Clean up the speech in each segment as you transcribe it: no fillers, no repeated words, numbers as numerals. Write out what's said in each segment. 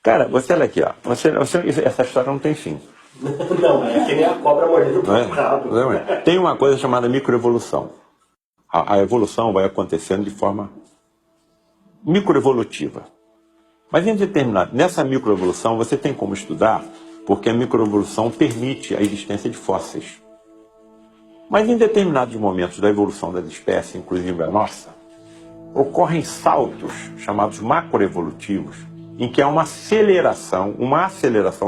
Cara, você olha aqui, ó. Essa história não tem fim. Não, é que nem a cobra mordendo o rabo. Tem uma coisa chamada microevolução. A evolução vai acontecendo de forma microevolutiva. Mas nessa microevolução você tem como estudar, porque a microevolução permite a existência de fósseis. Mas em determinados momentos da evolução das espécies, inclusive a nossa, ocorrem saltos chamados macroevolutivos, em que há uma aceleração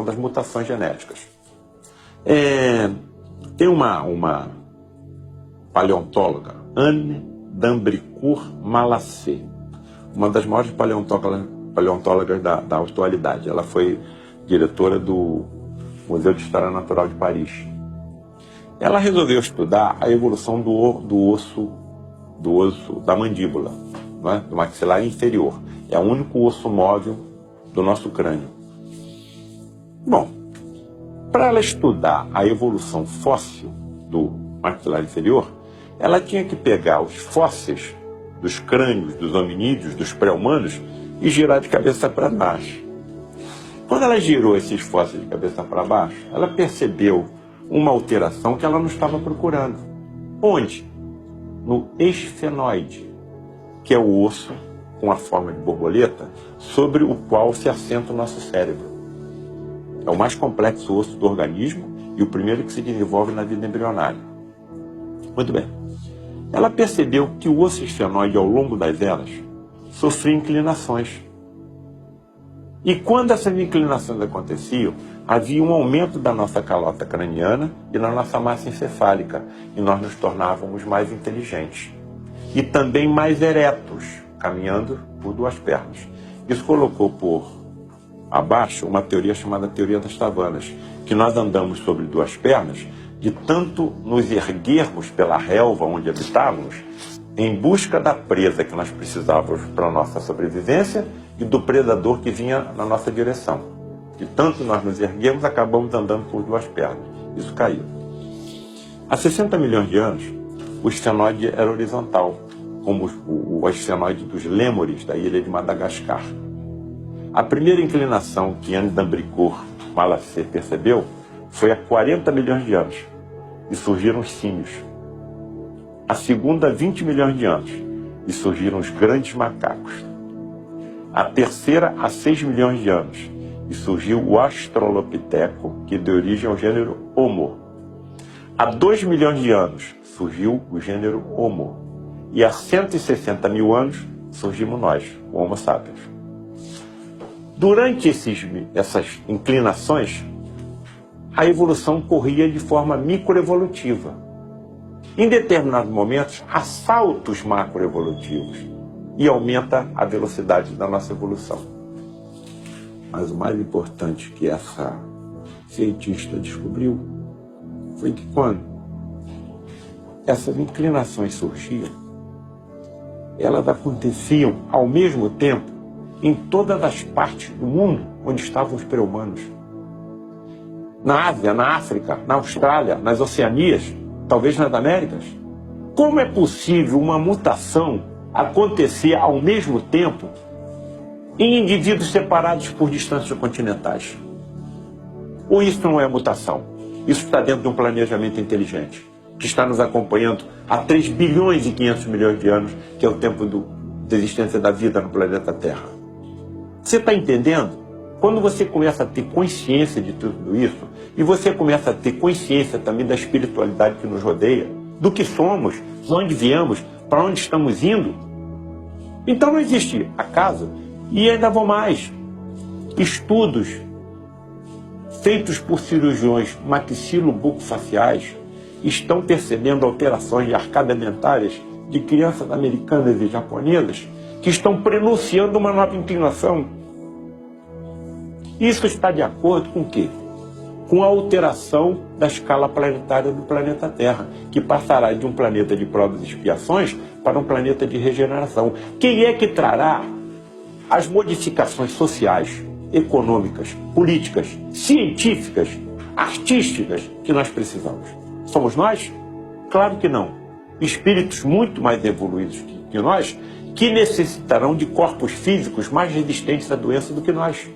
das mutações genéticas. Tem uma paleontóloga, Anne d'Ambricourt Malassez, uma das maiores paleontólogas da atualidade. Ela foi diretora do Museu de História Natural de Paris. Ela resolveu estudar a evolução do osso da mandíbula, não é? Do maxilar inferior. É o único osso móvel do nosso crânio. Bom, para ela estudar a evolução fóssil do maxilar inferior, ela tinha que pegar os fósseis dos crânios dos hominídeos, dos pré-humanos, e girar de cabeça para baixo. Quando ela girou esses fósseis de cabeça para baixo, ela percebeu uma alteração que ela não estava procurando. Onde? No esfenoide, que é o osso com a forma de borboleta sobre o qual se assenta o nosso cérebro. É o mais complexo osso do organismo e o primeiro que se desenvolve na vida embrionária. Muito bem. Ela percebeu que o osso esfenoide, ao longo das eras, sofria inclinações. E quando essas inclinações aconteciam, havia um aumento da nossa calota craniana e da nossa massa encefálica, e nós nos tornávamos mais inteligentes. E também mais eretos, caminhando por duas pernas. Isso colocou por abaixo uma teoria chamada teoria das savanas, que nós andamos sobre duas pernas, de tanto nos erguermos pela relva onde habitávamos, em busca da presa que nós precisávamos para a nossa sobrevivência e do predador que vinha na nossa direção. De tanto nós nos erguemos, acabamos andando por duas pernas. Isso caiu. Há 60 milhões de anos, o esfenoide era horizontal, como o esfenoide dos lêmures da ilha de Madagascar. A primeira inclinação que Anne d'Ambricourt Malassez percebeu foi há 40 milhões de anos, e surgiram os símios. A segunda, 20 milhões de anos, e surgiram os grandes macacos. A terceira, há 6 milhões de anos, e surgiu o Australopiteco, que deu origem ao gênero Homo. Há 2 milhões de anos, surgiu o gênero Homo. E há 160 mil anos, surgimos nós, o Homo sapiens. Durante essas inclinações, a evolução corria de forma microevolutiva. Em determinados momentos, há saltos macroevolutivos e aumenta a velocidade da nossa evolução. Mas o mais importante que essa cientista descobriu foi que quando essas inclinações surgiam, elas aconteciam ao mesmo tempo em todas as partes do mundo onde estavam os pré-humanos. Na Ásia, na África, na Austrália, nas Oceanias, talvez nas Américas. Como é possível uma mutação acontecer ao mesmo tempo em indivíduos separados por distâncias continentais? Ou isso não é mutação? Isso está dentro de um planejamento inteligente, que está nos acompanhando há 3 bilhões e 500 milhões de anos, que é o tempo da existência da vida no planeta Terra. Você está entendendo? Quando você começa a ter consciência de tudo isso, e você começa a ter consciência também da espiritualidade que nos rodeia, do que somos, de onde viemos, para onde estamos indo, então não existe acaso. E ainda vou mais. Estudos feitos por cirurgiões maxilobucofaciais estão percebendo alterações de arcadas dentárias de crianças americanas e japonesas que estão prenunciando uma nova inclinação. Isso está de acordo com o quê? Com a alteração da escala planetária do planeta Terra, que passará de um planeta de provas e expiações para um planeta de regeneração. Quem é que trará as modificações sociais, econômicas, políticas, científicas, artísticas que nós precisamos? Somos nós? Claro que não. Espíritos muito mais evoluídos que nós, que necessitarão de corpos físicos mais resistentes à doença do que nós.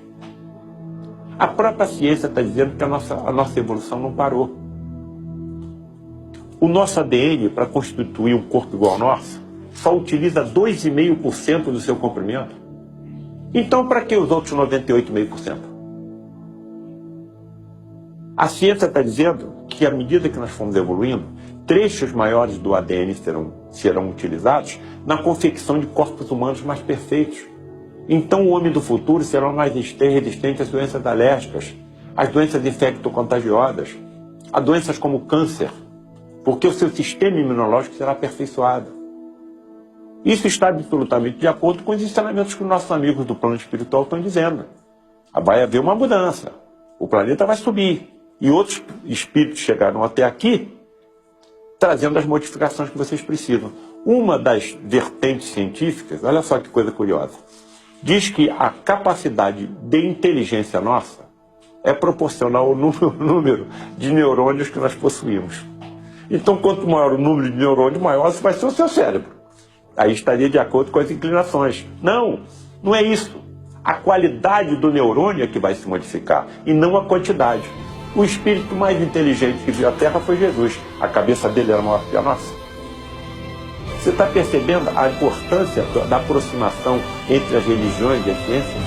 A própria ciência está dizendo que a nossa evolução não parou. O nosso ADN, para constituir um corpo igual ao nosso, só utiliza 2,5% do seu comprimento. Então, para que os outros 98,5%? A ciência está dizendo que, à medida que nós fomos evoluindo, trechos maiores do ADN serão utilizados na confecção de corpos humanos mais perfeitos. Então, o homem do futuro será mais resistente às doenças alérgicas, às doenças infecto-contagiosas, a doenças como câncer, porque o seu sistema imunológico será aperfeiçoado. Isso está absolutamente de acordo com os ensinamentos que os nossos amigos do plano espiritual estão dizendo. Vai haver uma mudança, o planeta vai subir, e outros espíritos chegaram até aqui trazendo as modificações que vocês precisam. Uma das vertentes científicas, olha só que coisa curiosa, diz que a capacidade de inteligência nossa é proporcional ao número de neurônios que nós possuímos. Então, quanto maior o número de neurônios, maior vai ser o seu cérebro. Aí estaria de acordo com as inclinações. Não, não é isso. A qualidade do neurônio é que vai se modificar, e não a quantidade. O espírito mais inteligente que viu a Terra foi Jesus. A cabeça dele era maior que a nossa. Você está percebendo a importância da aproximação entre as religiões e as ciências?